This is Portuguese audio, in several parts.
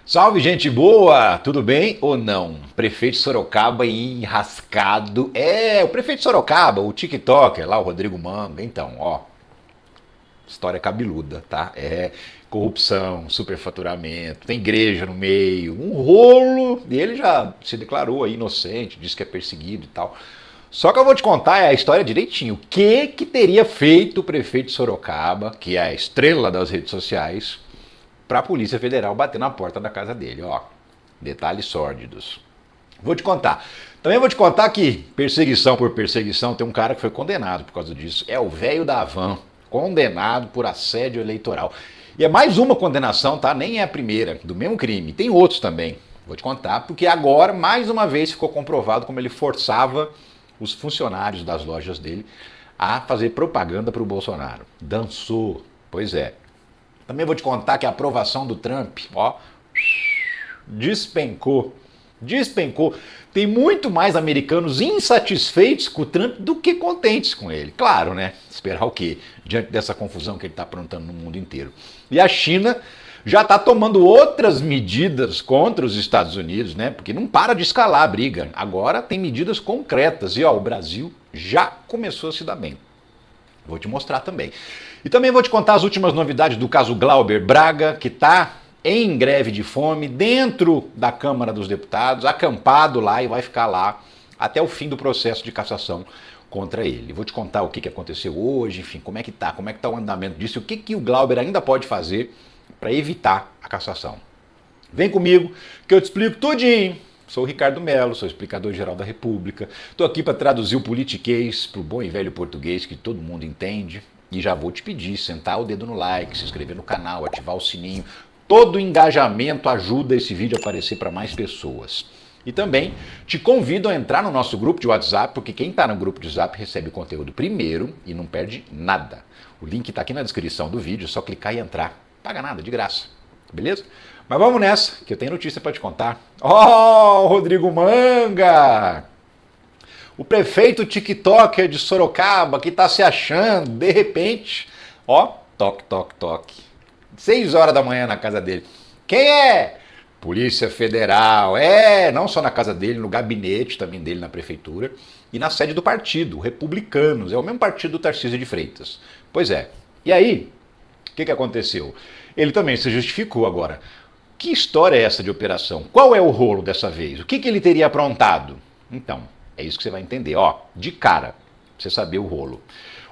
Salve, gente boa! Tudo bem ou não? Prefeito de Sorocaba enrascado. O prefeito de Sorocaba, o TikToker lá, o Rodrigo Manga. Então, ó, história cabeluda, tá? Corrupção, superfaturamento, tem igreja no meio, um rolo. E ele já se declarou aí inocente, disse que é perseguido e tal. Só que eu vou te contar a história direitinho. O que teria feito o prefeito de Sorocaba, que é a estrela das redes sociais, para a Polícia Federal bater na porta da casa dele, ó. Detalhes sórdidos. Vou te contar. Também vou te contar que perseguição por perseguição tem um cara que foi condenado por causa disso. É o velho da Havan, condenado por assédio eleitoral. E é mais uma condenação, tá? Nem é a primeira, do mesmo crime. Tem outros também. Vou te contar, porque agora, mais uma vez, ficou comprovado como ele forçava os funcionários das lojas dele a fazer propaganda para o Bolsonaro. Dançou. Pois é. Também vou te contar que a aprovação do Trump, ó, despencou. Despencou. Tem muito mais americanos insatisfeitos com o Trump do que contentes com ele. Claro, né? Esperar o quê? Diante dessa confusão que ele está aprontando no mundo inteiro. E a China já está tomando outras medidas contra os Estados Unidos, né? Porque não para de escalar a briga. Agora tem medidas concretas. E ó, o Brasil já começou a se dar bem. Vou te mostrar também. E também vou te contar as últimas novidades do caso Glauber Braga, que está em greve de fome dentro da Câmara dos Deputados, acampado lá e vai ficar lá até o fim do processo de cassação contra ele. Vou te contar o que aconteceu hoje, enfim, como é que tá o andamento disso, o que o Glauber ainda pode fazer para evitar a cassação. Vem comigo que eu te explico tudinho. Sou o Ricardo Melo, sou explicador-geral da República. Estou aqui para traduzir o politiquês para o bom e velho português que todo mundo entende. E já vou te pedir, sentar o dedo no like, se inscrever no canal, ativar o sininho. Todo engajamento ajuda esse vídeo a aparecer para mais pessoas. E também te convido a entrar no nosso grupo de WhatsApp, porque quem está no grupo de WhatsApp recebe o conteúdo primeiro e não perde nada. O link está aqui na descrição do vídeo, é só clicar e entrar. Não paga nada, de graça. Beleza? Mas vamos nessa, que eu tenho notícia para te contar. Ó, Rodrigo Manga! O prefeito TikToker de Sorocaba que está se achando, de repente, ó, toque, toque, toque. 6 horas da manhã na casa dele. Quem é? Polícia Federal. Não só na casa dele, no gabinete também dele na prefeitura e na sede do partido, Republicanos. É o mesmo partido do Tarcísio de Freitas. Pois é. E aí, o que aconteceu? Ele também se justificou agora. Que história é essa de operação? Qual é o rolo dessa vez? O que ele teria aprontado? Então, é isso que você vai entender, ó, de cara, pra você saber o rolo.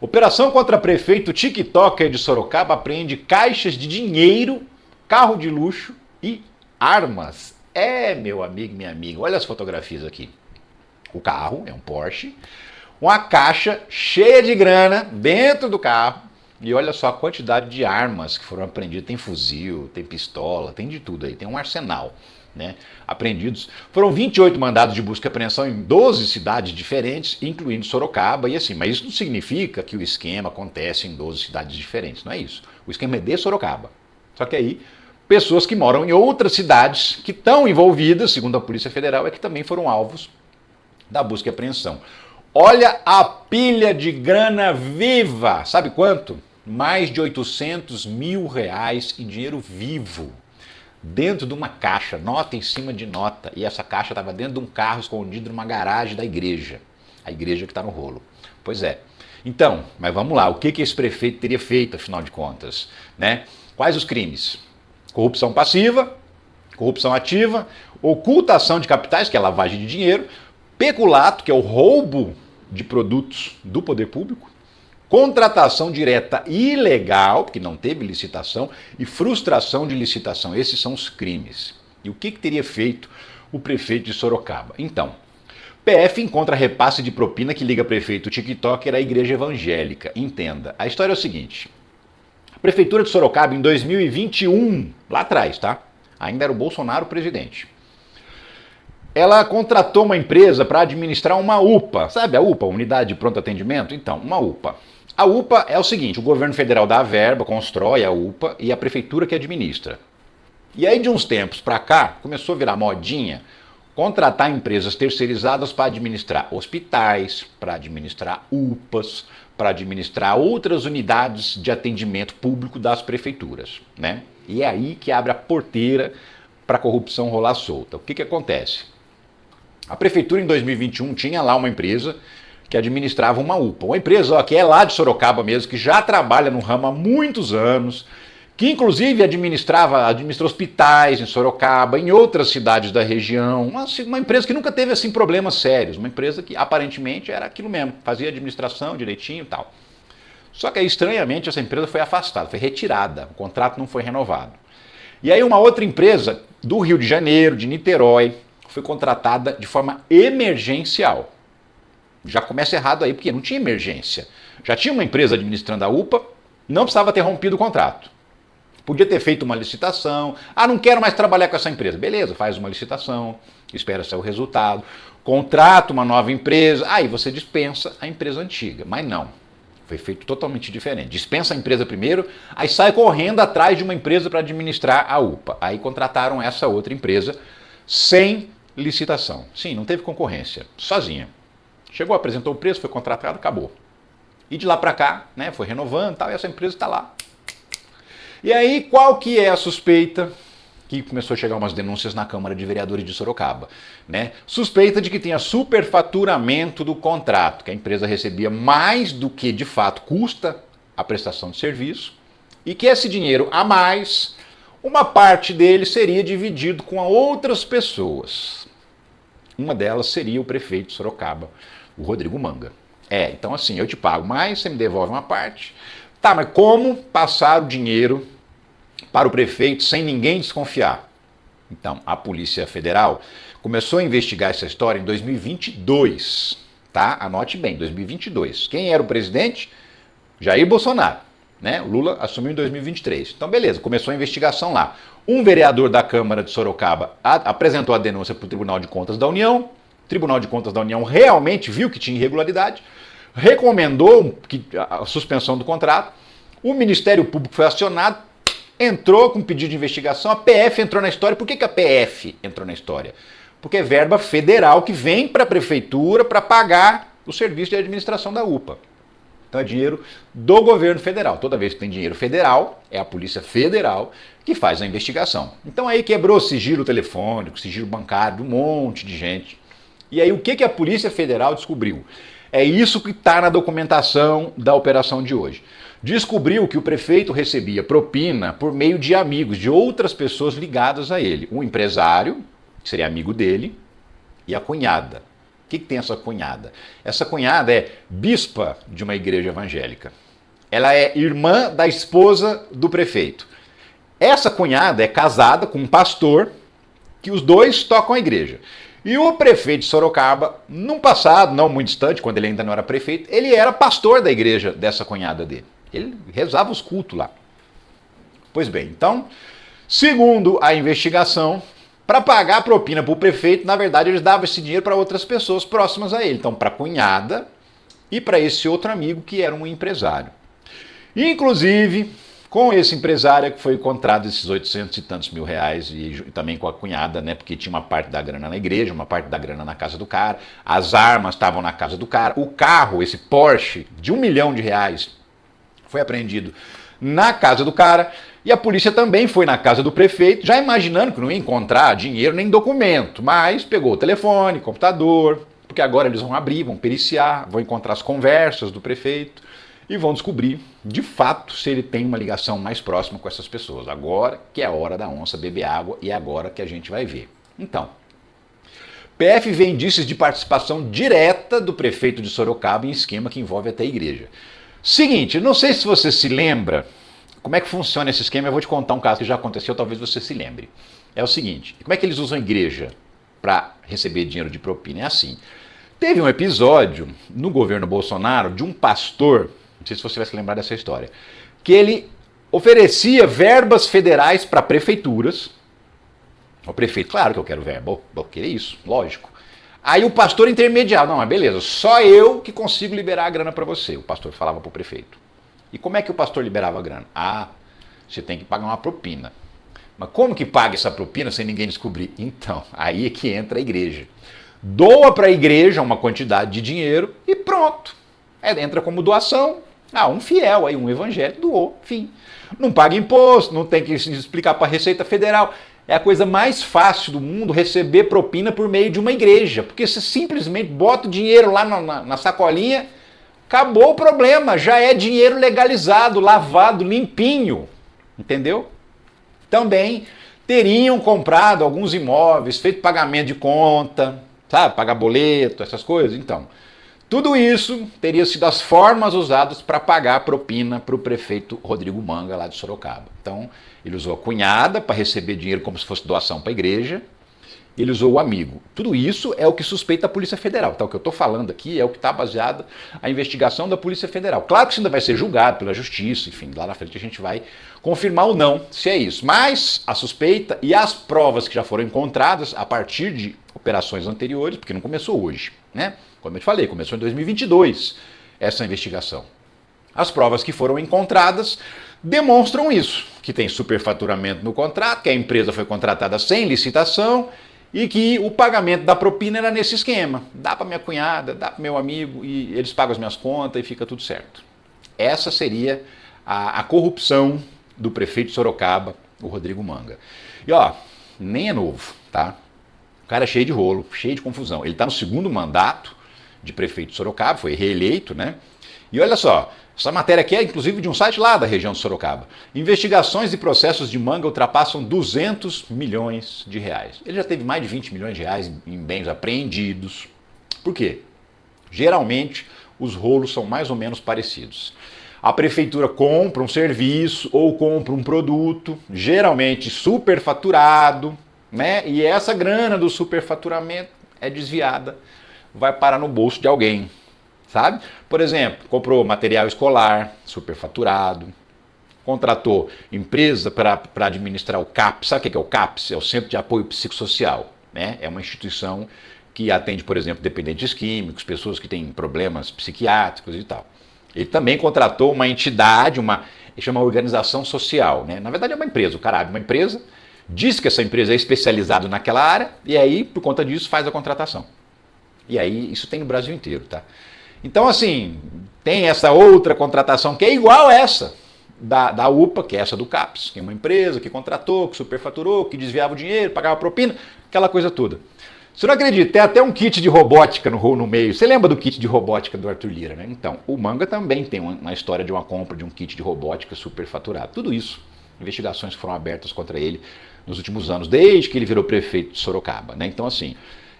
Operação contra prefeito TikToker de Sorocaba apreende caixas de dinheiro, carro de luxo e armas. Meu amigo, minha amiga, olha as fotografias aqui. O carro é um Porsche, uma caixa cheia de grana dentro do carro. E olha só a quantidade de armas que foram apreendidas. Tem fuzil, tem pistola, tem de tudo aí, tem um arsenal. Né, apreendidos. Foram 28 mandados de busca e apreensão em 12 cidades diferentes, incluindo Sorocaba, e assim, mas isso não significa que o esquema acontece em 12 cidades diferentes, não é isso. O esquema é de Sorocaba. Só que aí, pessoas que moram em outras cidades que estão envolvidas, segundo a Polícia Federal, é que também foram alvos da busca e apreensão. Olha a pilha de grana viva! Sabe quanto? Mais de 800 mil reais em dinheiro vivo. Dentro de uma caixa, nota em cima de nota. E essa caixa estava dentro de um carro escondido numa garagem da igreja. A igreja que está no rolo. Pois é. Então, mas vamos lá. O que esse prefeito teria feito, afinal de contas? Né? Quais os crimes? Corrupção passiva, corrupção ativa, ocultação de capitais, que é lavagem de dinheiro, peculato, que é o roubo de produtos do poder público, contratação direta ilegal, porque não teve licitação, e frustração de licitação. Esses são os crimes. E o que teria feito o prefeito de Sorocaba? Então, PF encontra repasse de propina que liga prefeito TikToker à igreja evangélica. Entenda, a história é o seguinte. A prefeitura de Sorocaba, em 2021, lá atrás, tá? Ainda era o Bolsonaro presidente. Ela contratou uma empresa para administrar uma UPA. Sabe a UPA, Unidade de Pronto Atendimento? Então, uma UPA. A UPA é o seguinte, o governo federal dá a verba, constrói a UPA e a prefeitura que administra. E aí de uns tempos para cá, começou a virar modinha contratar empresas terceirizadas para administrar hospitais, para administrar UPAs, para administrar outras unidades de atendimento público das prefeituras, né? E é aí que abre a porteira para a corrupção rolar solta. O que acontece? A prefeitura em 2021 tinha lá uma empresa que administrava uma UPA. Uma empresa que é lá de Sorocaba mesmo, que já trabalha no ramo há muitos anos, que inclusive administra hospitais em Sorocaba, em outras cidades da região. Uma empresa que nunca teve assim problemas sérios. Uma empresa que aparentemente era aquilo mesmo, fazia administração direitinho e tal. Só que aí, estranhamente, essa empresa foi afastada, foi retirada, o contrato não foi renovado. E aí uma outra empresa do Rio de Janeiro, de Niterói, foi contratada de forma emergencial. Já começa errado aí, porque não tinha emergência. Já tinha uma empresa administrando a UPA, não precisava ter rompido o contrato. Podia ter feito uma licitação. Ah, não quero mais trabalhar com essa empresa. Beleza, faz uma licitação, espera sair o resultado, contrata uma nova empresa, aí você dispensa a empresa antiga. Mas não, foi feito totalmente diferente. Dispensa a empresa primeiro, aí sai correndo atrás de uma empresa para administrar a UPA. Aí contrataram essa outra empresa sem licitação. Sim, não teve concorrência, sozinha. Chegou, apresentou o preço, foi contratado, acabou. E de lá para cá, né, foi renovando e tal, e essa empresa está lá. E aí, qual que é a suspeita? Que começou a chegar umas denúncias na Câmara de Vereadores de Sorocaba, né? Suspeita de que tinha superfaturamento do contrato, que a empresa recebia mais do que de fato custa a prestação de serviço, e que esse dinheiro a mais, uma parte dele seria dividido com outras pessoas. Uma delas seria o prefeito de Sorocaba, o Rodrigo Manga. Então assim, eu te pago mais, você me devolve uma parte. Tá, mas como passar o dinheiro para o prefeito sem ninguém desconfiar? Então, a Polícia Federal começou a investigar essa história em 2022, tá? Anote bem, 2022. Quem era o presidente? Jair Bolsonaro, né? O Lula assumiu em 2023. Então, beleza, começou a investigação lá. Um vereador da Câmara de Sorocaba apresentou a denúncia para o Tribunal de Contas da União. O Tribunal de Contas da União realmente viu que tinha irregularidade, recomendou a suspensão do contrato, o Ministério Público foi acionado, entrou com pedido de investigação, a PF entrou na história. Por que a PF entrou na história? Porque é verba federal que vem para a prefeitura para pagar o serviço de administração da UPA. Então é dinheiro do governo federal. Toda vez que tem dinheiro federal, é a Polícia Federal que faz a investigação. Então aí quebrou sigilo telefônico, sigilo bancário de um monte de gente. E aí o que a Polícia Federal descobriu? É isso que está na documentação da operação de hoje. Descobriu que o prefeito recebia propina por meio de amigos, de outras pessoas ligadas a ele. Um empresário, que seria amigo dele, e a cunhada. O que tem essa cunhada? Essa cunhada é bispa de uma igreja evangélica. Ela é irmã da esposa do prefeito. Essa cunhada é casada com um pastor, que os dois tocam a igreja. E o prefeito de Sorocaba, num passado não muito distante, quando ele ainda não era prefeito, ele era pastor da igreja dessa cunhada dele. Ele rezava os cultos lá. Pois bem, então, segundo a investigação, para pagar a propina para o prefeito, na verdade, eles davam esse dinheiro para outras pessoas próximas a ele. Então, para a cunhada e para esse outro amigo que era um empresário. Inclusive, com esse empresário que foi encontrado esses 800 e tantos mil reais, e também com a cunhada, né, porque tinha uma parte da grana na igreja, uma parte da grana na casa do cara, as armas estavam na casa do cara, o carro, esse Porsche de R$1 milhão, foi apreendido na casa do cara, e a polícia também foi na casa do prefeito, já imaginando que não ia encontrar dinheiro nem documento, mas pegou o telefone, computador, porque agora eles vão abrir, vão periciar, vão encontrar as conversas do prefeito, e vão descobrir, de fato, se ele tem uma ligação mais próxima com essas pessoas. Agora que é a hora da onça beber água e é agora que a gente vai ver. Então, PF vê indícios de participação direta do prefeito de Sorocaba em esquema que envolve até a igreja. Seguinte, não sei se você se lembra como é que funciona esse esquema. Eu vou te contar um caso que já aconteceu, talvez você se lembre. É o seguinte, como é que eles usam a igreja para receber dinheiro de propina? É assim, teve um episódio no governo Bolsonaro de um pastor, não sei se você vai se lembrar dessa história, que ele oferecia verbas federais para prefeituras. O prefeito, claro que eu quero verba, vou querer isso, lógico. Aí o pastor intermediava, não, mas beleza, só eu que consigo liberar a grana para você, o pastor falava para o prefeito. E como é que o pastor liberava a grana? Ah, você tem que pagar uma propina. Mas como que paga essa propina sem ninguém descobrir? Então, aí é que entra a igreja. Doa para a igreja uma quantidade de dinheiro e pronto. Entra como doação. Um fiel, aí um evangélico doou, fim. Não paga imposto, não tem que se explicar para a Receita Federal. É a coisa mais fácil do mundo receber propina por meio de uma igreja, porque você simplesmente bota o dinheiro lá na sacolinha, acabou o problema, já é dinheiro legalizado, lavado, limpinho, entendeu? Também teriam comprado alguns imóveis, feito pagamento de conta, sabe, pagar boleto, essas coisas, então. Tudo isso teria sido as formas usadas para pagar a propina para o prefeito Rodrigo Manga, lá de Sorocaba. Então, ele usou a cunhada para receber dinheiro como se fosse doação para a igreja, ele usou o amigo. Tudo isso é o que suspeita a Polícia Federal. Então, o que eu estou falando aqui é o que está baseado a investigação da Polícia Federal. Claro que isso ainda vai ser julgado pela Justiça, enfim, lá na frente a gente vai confirmar ou não se é isso. Mas a suspeita e as provas que já foram encontradas a partir de operações anteriores, porque não começou hoje, né? Como eu te falei, começou em 2022 essa investigação. As provas que foram encontradas demonstram isso, que tem superfaturamento no contrato, que a empresa foi contratada sem licitação e que o pagamento da propina era nesse esquema. Dá para minha cunhada, dá para meu amigo e eles pagam as minhas contas e fica tudo certo. Essa seria a corrupção do prefeito de Sorocaba, o Rodrigo Manga. E ó, nem é novo, tá? O cara é cheio de rolo, cheio de confusão. Ele está no segundo mandato de prefeito de Sorocaba, foi reeleito, né? E olha só, essa matéria aqui é inclusive de um site lá da região de Sorocaba. Investigações e processos de Manga ultrapassam 200 milhões de reais. Ele já teve mais de 20 milhões de reais em bens apreendidos. Por quê? Geralmente os rolos são mais ou menos parecidos. A prefeitura compra um serviço ou compra um produto, geralmente superfaturado, né? E essa grana do superfaturamento é desviada, vai parar no bolso de alguém, sabe? Por exemplo, comprou material escolar, superfaturado, contratou empresa para administrar o CAPS. Sabe o que é o CAPS? É o Centro de Apoio Psicossocial, né? É uma instituição que atende, por exemplo, dependentes químicos, pessoas que têm problemas psiquiátricos e tal. Ele também contratou uma entidade, ele chama organização social, né? Na verdade é uma empresa, o cara abre uma empresa, diz que essa empresa é especializada naquela área e aí, por conta disso, faz a contratação. E aí, isso tem no Brasil inteiro, tá? Então, assim, tem essa outra contratação que é igual a essa da UPA, que é essa do CAPS, que é uma empresa que contratou, que superfaturou, que desviava o dinheiro, pagava propina, aquela coisa toda. Você não acredita, tem até um kit de robótica no meio. Você lembra do kit de robótica do Arthur Lira, né? Então, o Manga também tem uma história de uma compra de um kit de robótica superfaturado. Tudo isso, investigações que foram abertas contra ele nos últimos anos, desde que ele virou prefeito de Sorocaba, né? Então, assim,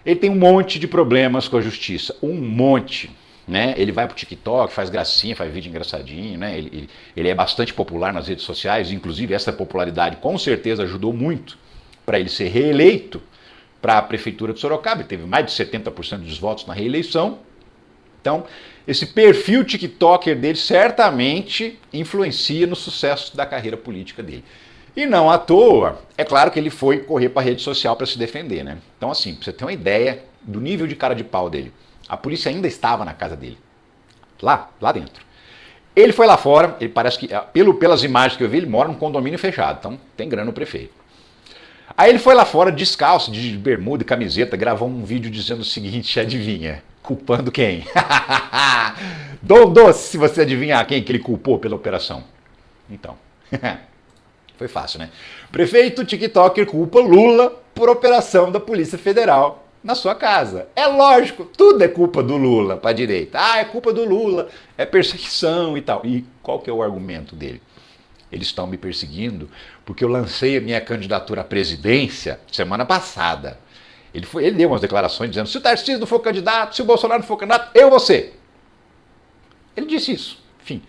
ele tem um monte de problemas com a justiça, um monte, né? Ele vai pro TikTok, faz gracinha, faz vídeo engraçadinho, né? Ele é bastante popular nas redes sociais, inclusive essa popularidade com certeza ajudou muito para ele ser reeleito para a prefeitura de Sorocaba. Ele teve mais de 70% dos votos na reeleição. Então, esse perfil TikToker dele certamente influencia no sucesso da carreira política dele. E não à toa, é claro que ele foi correr para a rede social para se defender, né? Então, assim, para você ter uma ideia do nível de cara de pau dele, a polícia ainda estava na casa dele, lá dentro. Ele foi lá fora, ele parece que, pelas imagens que eu vi, ele mora num condomínio fechado, então tem grana no prefeito. Aí ele foi lá fora descalço, de bermuda e camiseta, gravou um vídeo dizendo o seguinte, adivinha? Culpando quem? Dom Doce, se você adivinhar quem que ele culpou pela operação. Então, foi fácil, né? Prefeito TikToker culpa Lula por operação da Polícia Federal na sua casa. É lógico, tudo é culpa do Lula para a direita. Ah, é culpa do Lula, é perseguição e tal. E qual que é o argumento dele? Eles estão me perseguindo porque eu lancei a minha candidatura à presidência semana passada. Ele deu umas declarações dizendo, se o Tarcísio não for candidato, se o Bolsonaro não for candidato, eu vou ser. Ele disse isso, enfim.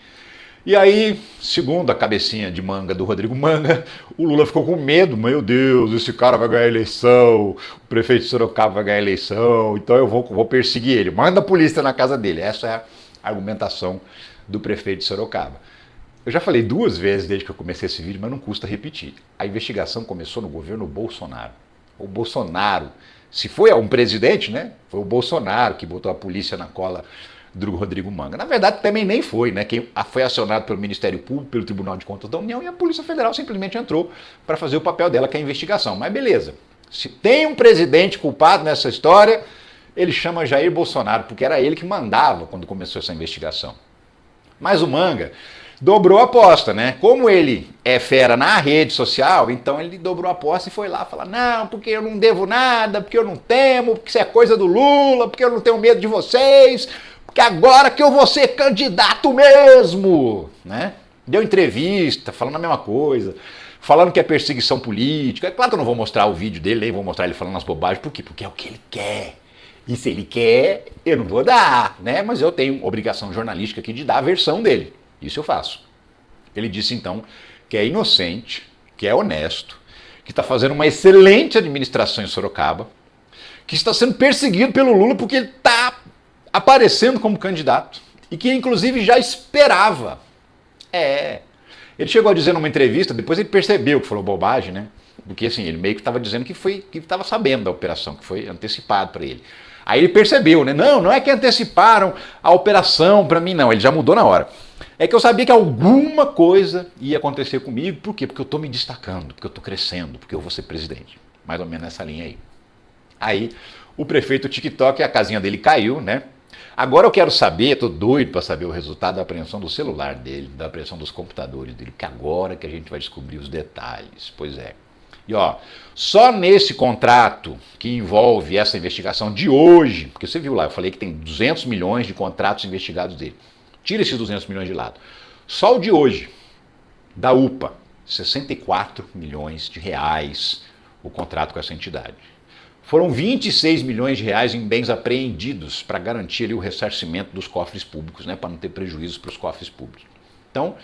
E aí, segundo a cabecinha de manga do Rodrigo Manga, o Lula ficou com medo. Meu Deus, esse cara vai ganhar a eleição, o prefeito de Sorocaba vai ganhar a eleição, então eu vou perseguir ele. Manda a polícia na casa dele. Essa é a argumentação do prefeito de Sorocaba. Eu já falei 2 vezes desde que eu comecei esse vídeo, mas não custa repetir. A investigação começou no governo Bolsonaro. O Bolsonaro, se foi um presidente, né? Foi o Bolsonaro que botou a polícia na cola do Rodrigo Manga. Na verdade, também nem foi, né? Quem foi acionado pelo Ministério Público, pelo Tribunal de Contas da União, e a Polícia Federal simplesmente entrou para fazer o papel dela, que é a investigação. Mas beleza, se tem um presidente culpado nessa história, ele chama Jair Bolsonaro, porque era ele que mandava quando começou essa investigação. Mas o Manga dobrou a aposta, né? Como ele é fera na rede social, então ele dobrou a aposta e foi lá falar, não, porque eu não devo nada, porque eu não temo, porque isso é coisa do Lula, porque eu não tenho medo de vocês, porque agora que eu vou ser candidato mesmo, né? Deu entrevista, falando a mesma coisa, falando que é perseguição política. É claro que eu não vou mostrar o vídeo dele, nem vou mostrar ele falando as bobagens, por quê? Porque é o que ele quer. E se ele quer, eu não vou dar, né? Mas eu tenho obrigação jornalística aqui de dar a versão dele. Isso eu faço. Ele disse então que é inocente, que é honesto, que está fazendo uma excelente administração em Sorocaba, que está sendo perseguido pelo Lula porque ele está aparecendo como candidato e que inclusive já esperava. Ele chegou a dizer numa entrevista, depois ele percebeu que falou bobagem, né? Porque assim, ele meio que estava dizendo que estava sabendo da operação, que foi antecipado para ele. Aí ele percebeu, né? Não é que anteciparam a operação para mim, não. Ele já mudou na hora. É que eu sabia que alguma coisa ia acontecer comigo. Por quê? Porque eu estou me destacando, porque eu estou crescendo, porque eu vou ser presidente. Mais ou menos nessa linha aí. Aí o prefeito TikTok, a casinha dele caiu, né? Agora eu quero saber, estou doido para saber o resultado da apreensão do celular dele, da apreensão dos computadores dele, que agora que a gente vai descobrir os detalhes. Pois é. E ó, só nesse contrato que envolve essa investigação de hoje, porque você viu lá, eu falei que tem 200 milhões de contratos investigados dele. Tira esses 200 milhões de lado. Só o de hoje, da UPA, 64 milhões de reais o contrato com essa entidade. Foram 26 milhões de reais em bens apreendidos para garantir ali o ressarcimento dos cofres públicos, né, para não ter prejuízos para os cofres públicos. Então,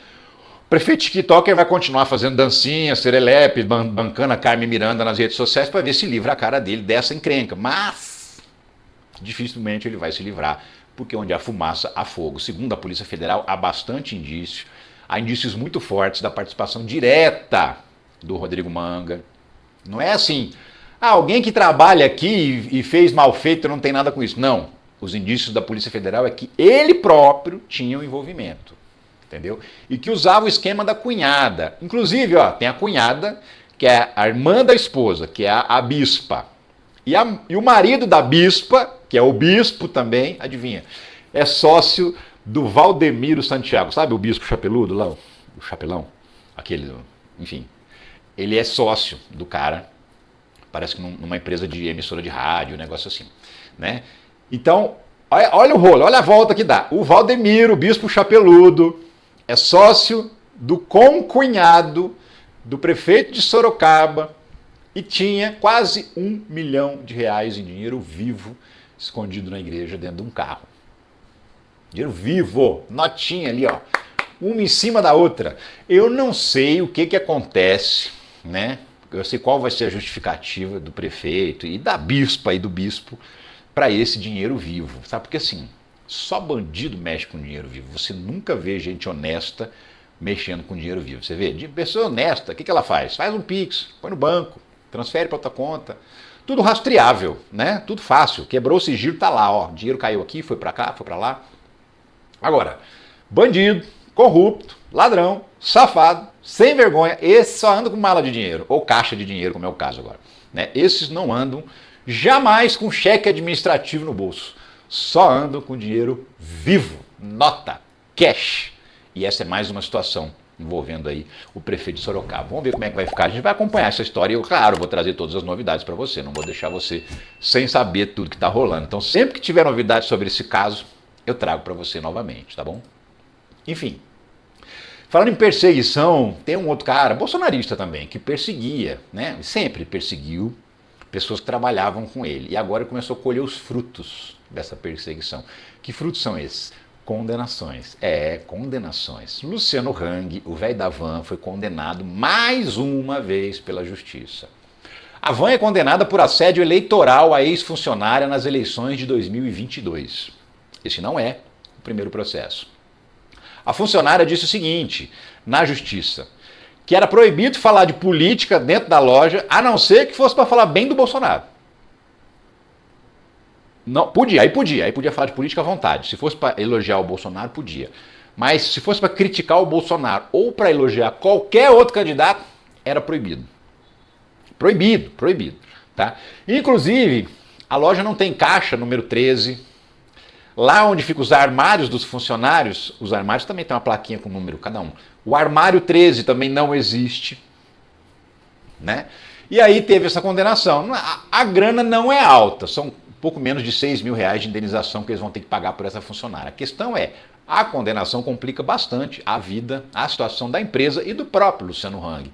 o prefeito TikToker vai continuar fazendo dancinha, serelepe, bancando a Carmen Miranda nas redes sociais para ver se livra a cara dele dessa encrenca. Mas dificilmente ele vai se livrar, porque onde há fumaça, há fogo. Segundo a Polícia Federal, há bastante indício, há indícios muito fortes da participação direta do Rodrigo Manga. Não é assim, alguém que trabalha aqui e fez mal feito não tem nada com isso. Não, os indícios da Polícia Federal é que ele próprio tinha um envolvimento. Entendeu? E que usava o esquema da cunhada. Inclusive, ó, tem a cunhada, que é a irmã da esposa, que é a bispa. E o marido da bispa, que é o bispo também, adivinha, é sócio do Valdemiro Santiago. Sabe o bispo chapeludo lá? O chapelão? Aquele, enfim. Ele é sócio do cara, parece que numa empresa de emissora de rádio, um negócio assim, né? Então, olha o rolo, olha a volta que dá. O Valdemiro, o bispo chapeludo, é sócio do concunhado do prefeito de Sorocaba e tinha quase R$1 milhão em dinheiro vivo escondido na igreja dentro de um carro. Dinheiro vivo, notinha ali, ó, uma em cima da outra. Eu não sei o que acontece, né? Eu sei qual vai ser a justificativa do prefeito e da bispa e do bispo para esse dinheiro vivo, sabe? Porque assim, só bandido mexe com dinheiro vivo. Você nunca vê gente honesta mexendo com dinheiro vivo. Você vê, de pessoa honesta, o que ela faz? Faz um Pix, põe no banco, transfere para outra conta. Tudo rastreável, né? Tudo fácil. Quebrou o sigilo, tá lá, ó. Dinheiro caiu aqui, foi para cá, foi para lá. Agora, bandido, corrupto, ladrão, safado, sem vergonha, esse só anda com mala de dinheiro, ou caixa de dinheiro, como é o caso agora, né? Esses não andam jamais com cheque administrativo no bolso. Só andam com dinheiro vivo, nota, cash. E essa é mais uma situação envolvendo aí o prefeito de Sorocaba. Vamos ver como é que vai ficar. A gente vai acompanhar essa história e eu, claro, vou trazer todas as novidades para você. Não vou deixar você sem saber tudo que está rolando. Então, sempre que tiver novidades sobre esse caso, eu trago para você novamente, tá bom? Enfim, falando em perseguição, tem um outro cara, bolsonarista também, que perseguia, né? Sempre perseguiu pessoas que trabalhavam com ele. E agora começou a colher os frutos dessa perseguição. Que frutos são esses? Condenações. Condenações. Luciano Hang, o velho da van, foi condenado mais uma vez pela justiça. A van é condenada por assédio eleitoral à ex-funcionária nas eleições de 2022. Esse não é o primeiro processo. A funcionária disse o seguinte, na justiça, que era proibido falar de política dentro da loja, a não ser que fosse para falar bem do Bolsonaro. Não, aí podia falar de política à vontade. Se fosse para elogiar o Bolsonaro, podia. Mas se fosse para criticar o Bolsonaro ou para elogiar qualquer outro candidato, era proibido. Proibido. Tá? Inclusive, a loja não tem caixa número 13, Lá onde ficam os armários dos funcionários, os armários também tem uma plaquinha com o número cada um. O armário 13 também não existe, né? E aí teve essa condenação. A grana não é alta, são pouco menos de 6 mil reais de indenização que eles vão ter que pagar por essa funcionária. A questão é, a condenação complica bastante a vida, a situação da empresa e do próprio Luciano Hang.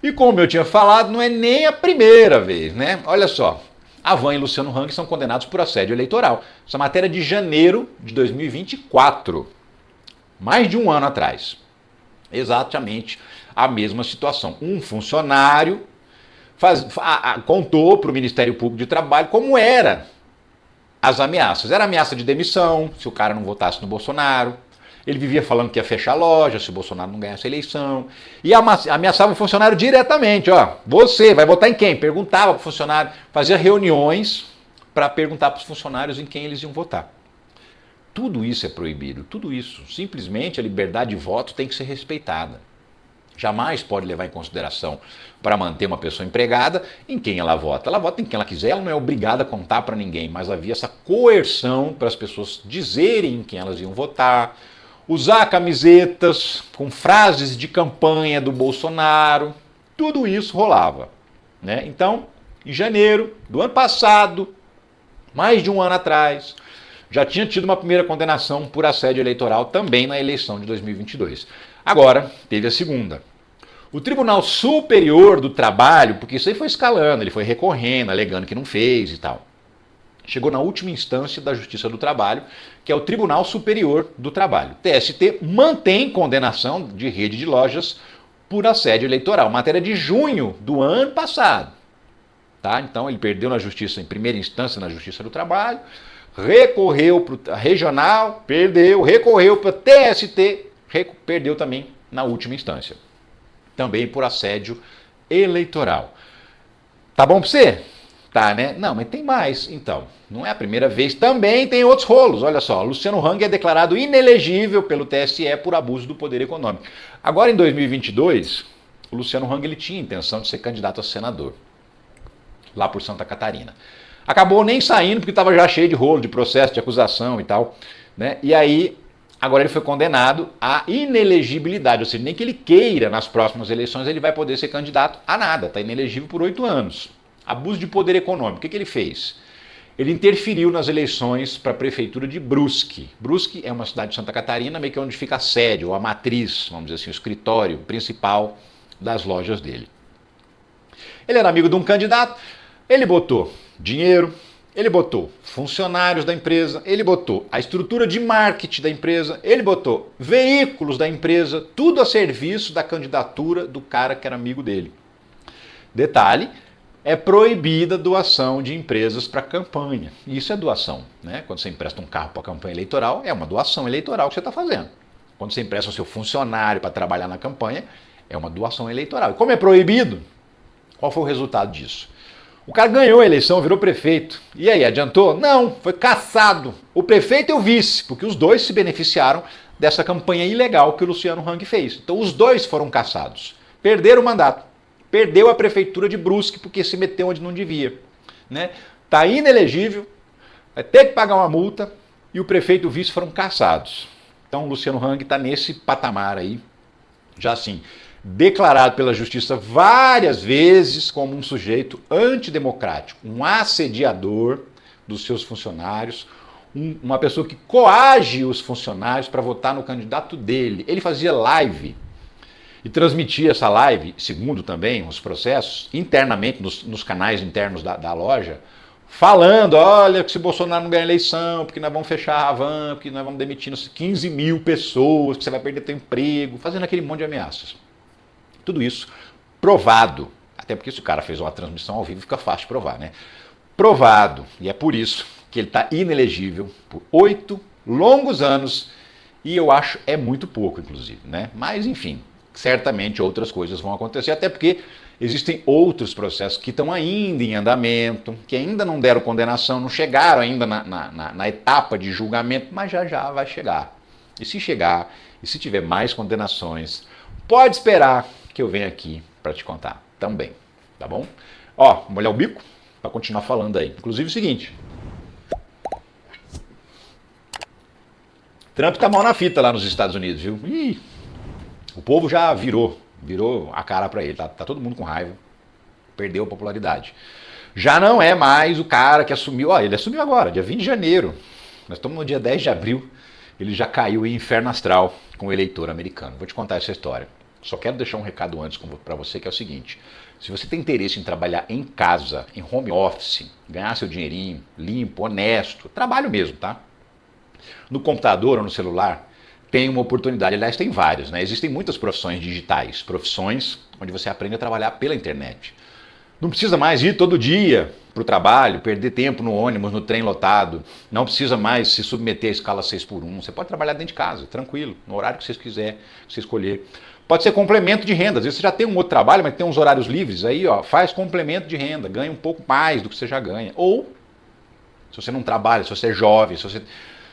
E como eu tinha falado, não é nem a primeira vez, né? Olha só, a Van e Luciano Hang são condenados por assédio eleitoral. Essa matéria é de janeiro de 2024, mais de um ano atrás. Exatamente a mesma situação. Um funcionário contou para o Ministério Público de Trabalho como era as ameaças. Era ameaça de demissão se o cara não votasse no Bolsonaro. Ele vivia falando que ia fechar a loja se o Bolsonaro não ganhasse a eleição. E ameaçava o funcionário diretamente. Ó, você vai votar em quem? Perguntava para o funcionário, fazia reuniões para perguntar para os funcionários em quem eles iam votar. Tudo isso é proibido, tudo isso. Simplesmente a liberdade de voto tem que ser respeitada. Jamais pode levar em consideração para manter uma pessoa empregada em quem ela vota. Ela vota em quem ela quiser, ela não é obrigada a contar para ninguém, mas havia essa coerção para as pessoas dizerem em quem elas iam votar, usar camisetas com frases de campanha do Bolsonaro, tudo isso rolava, né? Então, em janeiro do ano passado, mais de um ano atrás, já tinha tido uma primeira condenação por assédio eleitoral também na eleição de 2022. Agora, teve a segunda. O Tribunal Superior do Trabalho, porque isso aí foi escalando, ele foi recorrendo, alegando que não fez e tal. Chegou na última instância da Justiça do Trabalho, que é o Tribunal Superior do Trabalho. TST mantém condenação de rede de lojas por assédio eleitoral. Matéria de junho do ano passado. Tá? Então ele perdeu na Justiça, em primeira instância na Justiça do Trabalho, recorreu para o regional, perdeu, recorreu para o TST, perdeu também na última instância. Também por assédio eleitoral. Tá bom para você? Tá, né? Não, mas tem mais. Então, não é a primeira vez. Também tem outros rolos. Olha só, Luciano Hang é declarado inelegível pelo TSE por abuso do poder econômico. Agora, em 2022, o Luciano Hang ele tinha intenção de ser candidato a senador, lá por Santa Catarina. Acabou nem saindo porque estava já cheio de rolo, de processo, de acusação e tal, né? E aí, agora ele foi condenado à inelegibilidade, ou seja, nem que ele queira nas próximas eleições ele vai poder ser candidato a nada, está inelegível por 8 anos. Abuso de poder econômico. O que ele fez? Ele interferiu nas eleições para a prefeitura de Brusque. Brusque é uma cidade de Santa Catarina, meio que onde fica a sede, ou a matriz, vamos dizer assim, o escritório principal das lojas dele. Ele era amigo de um candidato, ele botou dinheiro, ele botou funcionários da empresa, ele botou a estrutura de marketing da empresa, ele botou veículos da empresa, tudo a serviço da candidatura do cara que era amigo dele. Detalhe, é proibida a doação de empresas para campanha. Isso é doação, né? Quando você empresta um carro para campanha eleitoral, é uma doação eleitoral que você está fazendo. Quando você empresta o seu funcionário para trabalhar na campanha, é uma doação eleitoral. E como é proibido, qual foi o resultado disso? O cara ganhou a eleição, virou prefeito. E aí, adiantou? Não, foi cassado. O prefeito e o vice, porque os dois se beneficiaram dessa campanha ilegal que o Luciano Hang fez. Então os dois foram cassados. Perderam o mandato. Perdeu a prefeitura de Brusque porque se meteu onde não devia. Né? Tá inelegível, vai ter que pagar uma multa e o prefeito e o vice foram cassados. Então o Luciano Hang está nesse patamar aí, já assim, declarado pela justiça várias vezes como um sujeito antidemocrático, um assediador dos seus funcionários, uma pessoa que coage os funcionários para votar no candidato dele. Ele fazia live e transmitia essa live, segundo também os processos, internamente nos canais internos da loja, falando, olha, que se Bolsonaro não ganhar a eleição, porque nós vamos fechar a Havan, porque nós vamos demitindo 15 mil pessoas, que você vai perder seu emprego, fazendo aquele monte de ameaças. Tudo isso provado, até porque se o cara fez uma transmissão ao vivo fica fácil de provar, né? Provado, e é por isso que ele está inelegível por 8 longos anos, e eu acho é muito pouco, inclusive, né? Mas, enfim, certamente outras coisas vão acontecer, até porque existem outros processos que estão ainda em andamento, que ainda não deram condenação, não chegaram ainda na etapa de julgamento, mas já vai chegar. E se chegar, e se tiver mais condenações, pode esperar que eu venha aqui para te contar também, tá bom? Ó, molhar o bico para continuar falando aí. Inclusive o seguinte, Trump tá mal na fita lá nos Estados Unidos, viu? Ih, o povo já virou a cara para ele, tá todo mundo com raiva, perdeu a popularidade. Já não é mais o cara que assumiu, ó, ele assumiu agora, dia 20 de janeiro, nós estamos no dia 10 de abril, ele já caiu em inferno astral com o eleitor americano. Vou te contar essa história. Só quero deixar um recado antes para você, que é o seguinte: se você tem interesse em trabalhar em casa, em home office, ganhar seu dinheirinho, limpo, honesto, trabalho mesmo, tá? No computador ou no celular, tem uma oportunidade. Aliás, tem várias, né? Existem muitas profissões digitais, profissões onde você aprende a trabalhar pela internet. Não precisa mais ir todo dia para o trabalho, perder tempo no ônibus, no trem lotado. Não precisa mais se submeter à escala 6x1. Você pode trabalhar dentro de casa, tranquilo, no horário que você quiser, que você escolher. Pode ser complemento de renda. Às vezes você já tem um outro trabalho, mas tem uns horários livres. Aí, ó, faz complemento de renda, ganha um pouco mais do que você já ganha. Ou, se você não trabalha, se você é jovem, se você...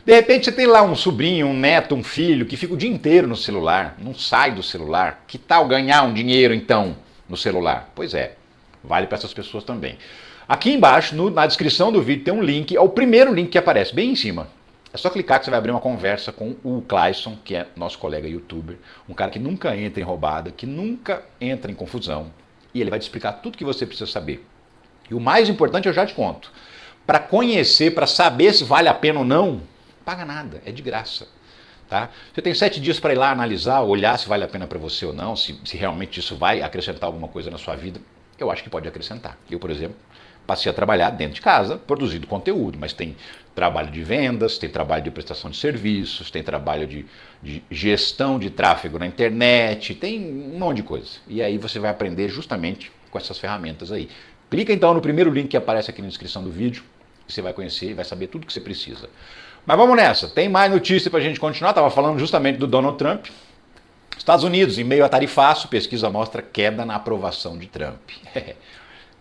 De repente você tem lá um sobrinho, um neto, um filho que fica o dia inteiro no celular, não sai do celular. Que tal ganhar um dinheiro, então, no celular? Pois é, vale para essas pessoas também. Aqui embaixo, na descrição do vídeo, tem um link, é o primeiro link que aparece, bem em cima. É só clicar que você vai abrir uma conversa com o Clayson, que é nosso colega youtuber, um cara que nunca entra em roubada, que nunca entra em confusão, e ele vai te explicar tudo que você precisa saber. E o mais importante eu já te conto. Para conhecer, para saber se vale a pena ou não, paga nada, é de graça. Tá? Você tem 7 dias para ir lá analisar, olhar se vale a pena para você ou não, se realmente isso vai acrescentar alguma coisa na sua vida. Eu acho que pode acrescentar. Eu, por exemplo, passei a trabalhar dentro de casa, produzindo conteúdo, mas tem trabalho de vendas, tem trabalho de prestação de serviços, tem trabalho de gestão de tráfego na internet, tem um monte de coisa. E aí você vai aprender justamente com essas ferramentas aí. Clica então no primeiro link que aparece aqui na descrição do vídeo, que você vai conhecer e vai saber tudo que você precisa. Mas vamos nessa, tem mais notícia para a gente continuar, estava falando justamente do Donald Trump. Estados Unidos, em meio a tarifaço, pesquisa mostra queda na aprovação de Trump.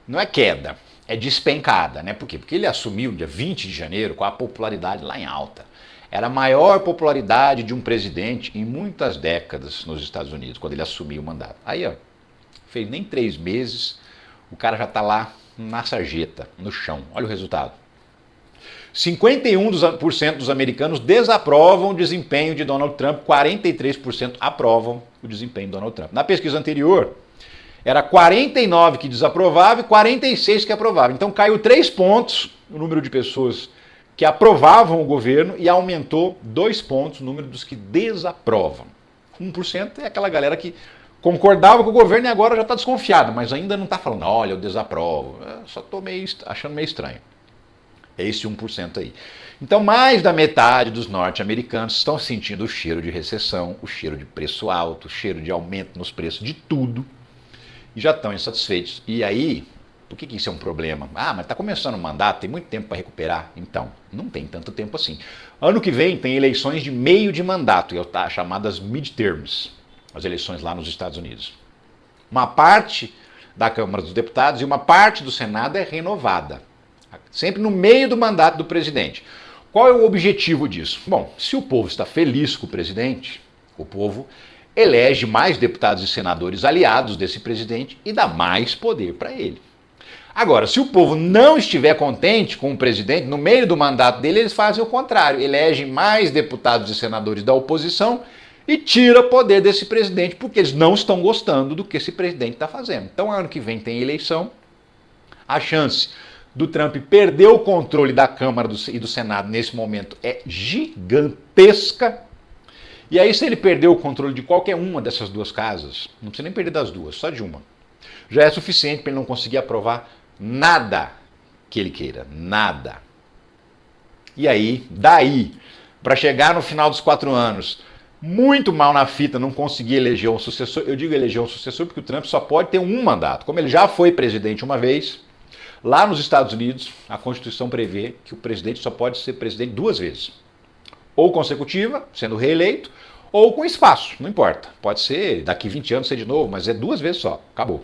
Não é queda, é despencada, né? Por quê? Porque ele assumiu dia 20 de janeiro com a popularidade lá em alta. Era a maior popularidade de um presidente em muitas décadas nos Estados Unidos, quando ele assumiu o mandato. Aí, ó, fez nem 3 meses, o cara já está lá na sarjeta, no chão. Olha o resultado. 51% dos americanos desaprovam o desempenho de Donald Trump, 43% aprovam o desempenho de Donald Trump. Na pesquisa anterior, era 49 que desaprovava e 46 que aprovava. Então caiu 3 pontos o número de pessoas que aprovavam o governo e aumentou 2 pontos o número dos que desaprovam. 1% é aquela galera que concordava com o governo e agora já está desconfiado, mas ainda não está falando, olha, eu desaprovo. Eu só estou achando meio estranho. É esse 1% aí. Então, mais da metade dos norte-americanos estão sentindo o cheiro de recessão, o cheiro de preço alto, o cheiro de aumento nos preços de tudo, e já estão insatisfeitos. E aí, por que isso é um problema? Ah, mas está começando o mandato, tem muito tempo para recuperar. Então, não tem tanto tempo assim. Ano que vem tem eleições de meio de mandato, chamadas midterms, as eleições lá nos Estados Unidos. Uma parte da Câmara dos Deputados e uma parte do Senado é renovada. Sempre no meio do mandato do presidente. Qual é o objetivo disso? Bom, se o povo está feliz com o presidente, o povo elege mais deputados e senadores aliados desse presidente e dá mais poder para ele. Agora, se o povo não estiver contente com o presidente, no meio do mandato dele, eles fazem o contrário. Elegem mais deputados e senadores da oposição e tira poder desse presidente, porque eles não estão gostando do que esse presidente está fazendo. Então, ano que vem tem eleição, a chance do Trump perder o controle da Câmara e do Senado nesse momento é gigantesca. E aí, se ele perder o controle de qualquer uma dessas duas casas, não precisa nem perder das duas, só de uma, já é suficiente para ele não conseguir aprovar nada que ele queira, nada. E aí, daí, para chegar no final dos 4 anos, muito mal na fita, não conseguir eleger um sucessor, eu digo eleger um sucessor porque o Trump só pode ter um mandato. Como ele já foi presidente uma vez, lá nos Estados Unidos, a Constituição prevê que o presidente só pode ser presidente 2 vezes. Ou consecutiva, sendo reeleito, ou com espaço, não importa. Pode ser daqui 20 anos ser de novo, mas é 2 vezes só, acabou.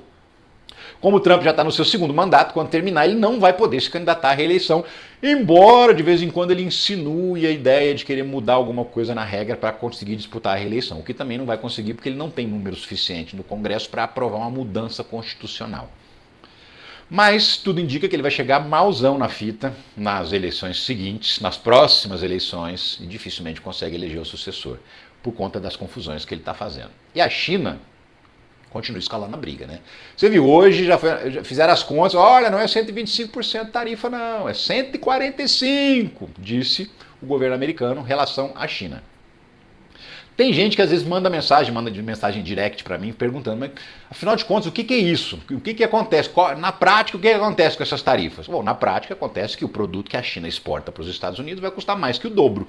Como o Trump já está no seu 2º mandato, quando terminar ele não vai poder se candidatar à reeleição, embora de vez em quando ele insinue a ideia de querer mudar alguma coisa na regra para conseguir disputar a reeleição, o que também não vai conseguir porque ele não tem número suficiente no Congresso para aprovar uma mudança constitucional. Mas tudo indica que ele vai chegar malzão na fita nas eleições seguintes, nas próximas eleições, e dificilmente consegue eleger o sucessor, por conta das confusões que ele está fazendo. E a China continua escalando a briga, né? Você viu, hoje já fizeram as contas, olha, não é 125% tarifa não, é 145%, disse o governo americano em relação à China. Tem gente que às vezes manda mensagem direct para mim perguntando, mas afinal de contas, o que é isso? O que acontece? Na prática, o que acontece com essas tarifas? Bom, na prática acontece que o produto que a China exporta para os Estados Unidos vai custar mais que o dobro.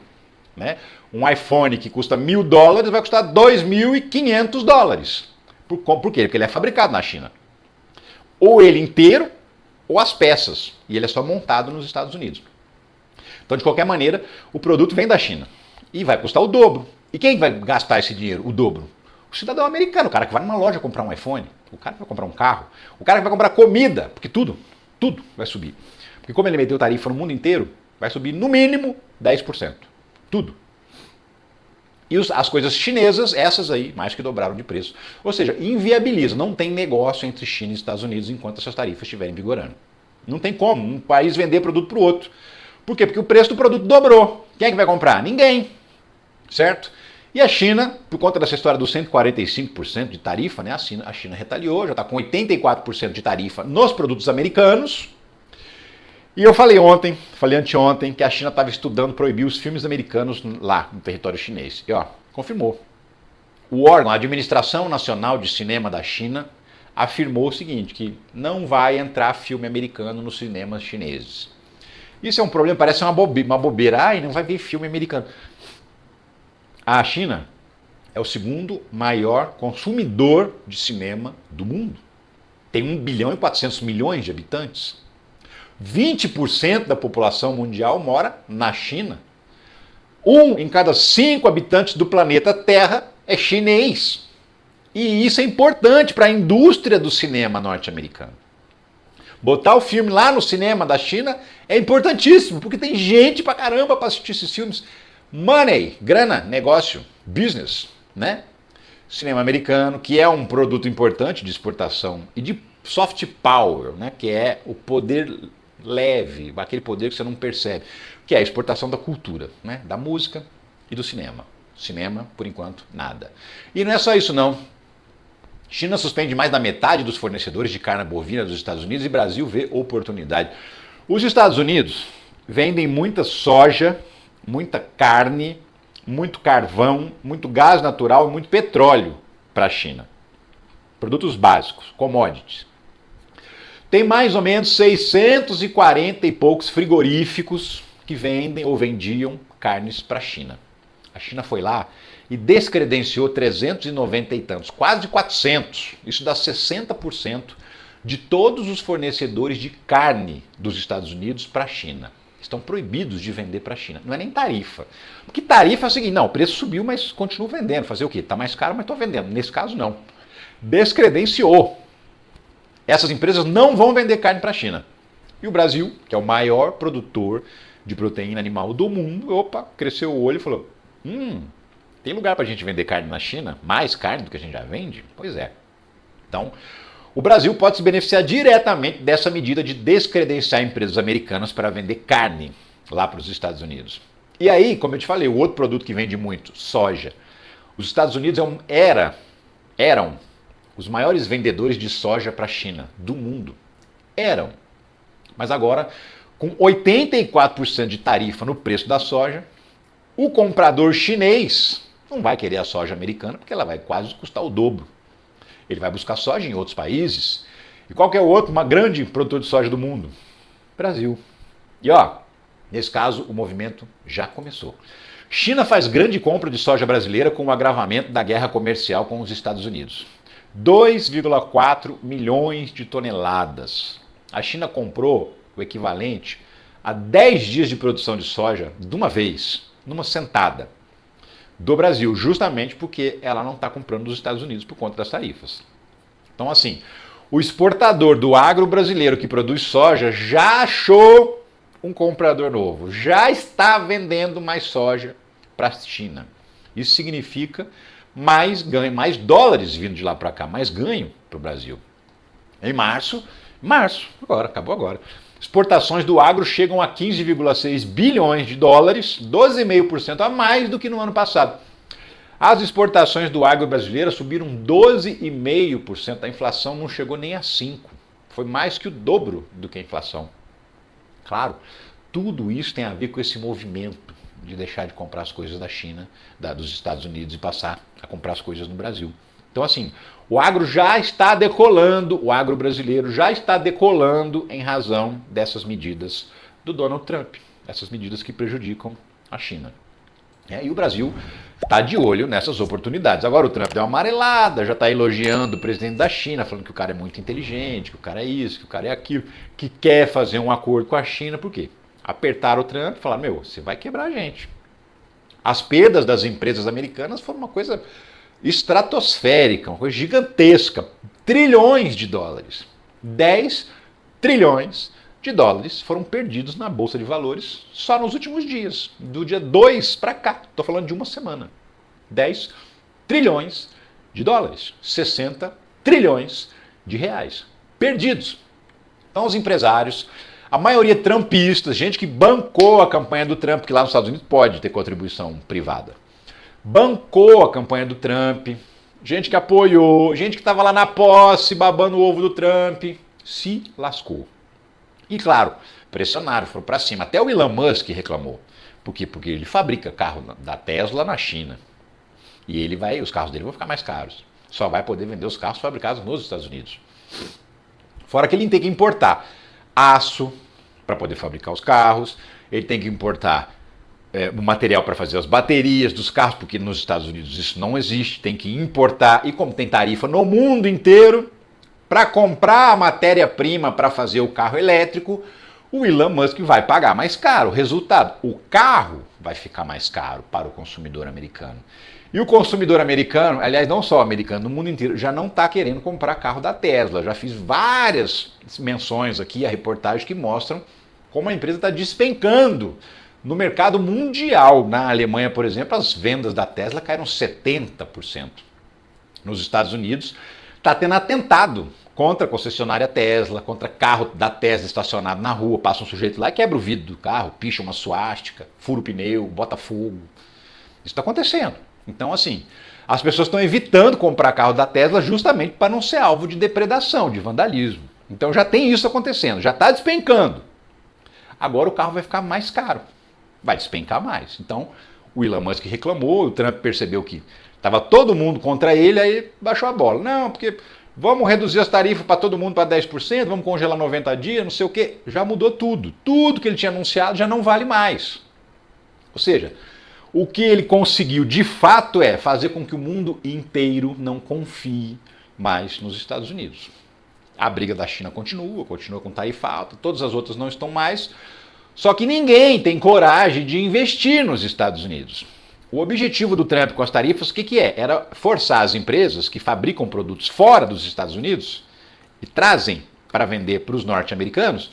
Né? Um iPhone que custa $1.000 vai custar $2.500. Por quê? Porque ele é fabricado na China. Ou ele inteiro, ou as peças. E ele é só montado nos Estados Unidos. Então, de qualquer maneira, o produto vem da China. E vai custar o dobro. E quem vai gastar esse dinheiro, o dobro? O cidadão americano, o cara que vai numa loja comprar um iPhone, o cara que vai comprar um carro, o cara que vai comprar comida, porque tudo vai subir. Porque como ele meteu tarifa no mundo inteiro, vai subir no mínimo 10%. Tudo. E as coisas chinesas, essas aí, mais que dobraram de preço. Ou seja, inviabiliza, não tem negócio entre China e Estados Unidos enquanto essas tarifas estiverem vigorando. Não tem como um país vender produto para o outro. Por quê? Porque o preço do produto dobrou. Quem é que vai comprar? Ninguém. Certo? E a China, por conta dessa história dos 145% de tarifa, né, a China retaliou, já está com 84% de tarifa nos produtos americanos. E eu falei anteontem, que a China estava estudando proibir os filmes americanos lá no território chinês. E ó, confirmou. O órgão, a Administração Nacional de Cinema da China, afirmou o seguinte, que não vai entrar filme americano nos cinemas chineses. Isso é um problema, parece uma bobeira. Ai, não vai ver filme americano. A China é o segundo maior consumidor de cinema do mundo. Tem 1,4 bilhão de habitantes. 20% da população mundial mora na China. 1 em cada 5 habitantes do planeta Terra é chinês. E isso é importante para a indústria do cinema norte-americano. Botar o filme lá no cinema da China é importantíssimo, porque tem gente pra caramba para assistir esses filmes. Money, grana, negócio, business, né? Cinema americano, que é um produto importante de exportação e de soft power, né? Que é o poder leve, aquele poder que você não percebe, que é a exportação da cultura, né? Da música e do cinema. Cinema, por enquanto, nada. E não é só isso não. China suspende mais da metade dos fornecedores de carne bovina dos Estados Unidos e Brasil vê oportunidade. Os Estados Unidos vendem muita soja, muita carne, muito carvão, muito gás natural e muito petróleo para a China. Produtos básicos, commodities. Tem mais ou menos 640 e poucos frigoríficos que vendem ou vendiam carnes para a China. A China foi lá e descredenciou 390 e tantos, quase 400. Isso dá 60% de todos os fornecedores de carne dos Estados Unidos para a China. Estão proibidos de vender para a China. Não é nem tarifa. Porque tarifa é o seguinte, não, o preço subiu, mas continuo vendendo. Fazer o quê? Está mais caro, mas estou vendendo. Nesse caso, não. Descredenciou. Essas empresas não vão vender carne para a China. E o Brasil, que é o maior produtor de proteína animal do mundo, cresceu o olho e falou, tem lugar para a gente vender carne na China? Mais carne do que a gente já vende? Pois é. Então, o Brasil pode se beneficiar diretamente dessa medida de descredenciar empresas americanas para vender carne lá para os Estados Unidos. E aí, como eu te falei, o outro produto que vende muito, soja. Os Estados Unidos eram os maiores vendedores de soja para a China do mundo. Eram. Mas agora, com 84% de tarifa no preço da soja, o comprador chinês não vai querer a soja americana porque ela vai quase custar o dobro. Ele vai buscar soja em outros países. E qual que é o outro, uma grande produtor de soja do mundo? Brasil. E nesse caso, o movimento já começou. China faz grande compra de soja brasileira com o agravamento da guerra comercial com os Estados Unidos. 2,4 milhões de toneladas. A China comprou o equivalente a 10 dias de produção de soja de uma vez, numa sentada, do Brasil, justamente porque ela não está comprando dos Estados Unidos por conta das tarifas. Então, assim, o exportador do agro brasileiro que produz soja já achou um comprador novo, já está vendendo mais soja para a China. Isso significa mais ganho, mais dólares vindo de lá para cá, mais ganho para o Brasil. Em março, Março, agora, acabou agora. Exportações do agro chegam a 15,6 bilhões de dólares, 12,5% a mais do que no ano passado. As exportações do agro brasileiro subiram 12,5%. A inflação não chegou nem a 5%. Foi mais que o dobro do que a inflação. Claro, tudo isso tem a ver com esse movimento de deixar de comprar as coisas da China, dos Estados Unidos e passar a comprar as coisas no Brasil. Então, assim, o agro já está decolando, o agro brasileiro já está decolando em razão dessas medidas do Donald Trump, essas medidas que prejudicam a China. E o Brasil está de olho nessas oportunidades. Agora o Trump deu uma amarelada, já está elogiando o presidente da China, falando que o cara é muito inteligente, que o cara é isso, que o cara é aquilo, que quer fazer um acordo com a China. Por quê? Apertaram o Trump e falaram, meu, você vai quebrar a gente. As perdas das empresas americanas foram uma coisa estratosférica, uma coisa gigantesca. Trilhões de dólares. 10 trilhões de dólares foram perdidos na Bolsa de Valores só nos últimos dias. Do dia 2 para cá. Estou falando de uma semana. 10 trilhões de dólares. 60 trilhões de reais. Perdidos. Então os empresários, a maioria trumpistas, gente que bancou a campanha do Trump, que lá nos Estados Unidos pode ter contribuição privada. Bancou a campanha do Trump, gente que apoiou, gente que estava lá na posse, babando o ovo do Trump, se lascou. E claro, pressionaram, foram para cima. Até o Elon Musk reclamou. Por quê? Porque ele fabrica carro da Tesla na China. E os carros dele vão ficar mais caros. Só vai poder vender os carros fabricados nos Estados Unidos. Fora que ele tem que importar aço para poder fabricar os carros, ele tem que importar o material para fazer as baterias dos carros, porque nos Estados Unidos isso não existe, tem que importar, e como tem tarifa no mundo inteiro, para comprar a matéria-prima para fazer o carro elétrico, o Elon Musk vai pagar mais caro. Resultado, o carro vai ficar mais caro para o consumidor americano. E o consumidor americano, aliás, não só americano, no mundo inteiro, já não está querendo comprar carro da Tesla. Já fiz várias menções aqui, a reportagem que mostram como a empresa está despencando no mercado mundial. Na Alemanha, por exemplo, as vendas da Tesla caíram 70%. Nos Estados Unidos, está tendo atentado contra a concessionária Tesla, contra carro da Tesla estacionado na rua. Passa um sujeito lá e quebra o vidro do carro, picha uma suástica, fura o pneu, bota fogo. Isso está acontecendo. Então, assim, as pessoas estão evitando comprar carro da Tesla justamente para não ser alvo de depredação, de vandalismo. Então já tem isso acontecendo, já está despencando. Agora o carro vai ficar mais caro, vai despencar mais. Então o Elon Musk reclamou, o Trump percebeu que estava todo mundo contra ele, aí baixou a bola. Não, porque vamos reduzir as tarifas para todo mundo para 10%, vamos congelar 90 dias, não sei o quê. Já mudou tudo. Tudo que ele tinha anunciado já não vale mais. Ou seja, o que ele conseguiu de fato é fazer com que o mundo inteiro não confie mais nos Estados Unidos. A briga da China continua com tarifa alta, todas as outras não estão mais, só que ninguém tem coragem de investir nos Estados Unidos. O objetivo do Trump com as tarifas, o que é? Era forçar as empresas que fabricam produtos fora dos Estados Unidos e trazem para vender para os norte-americanos,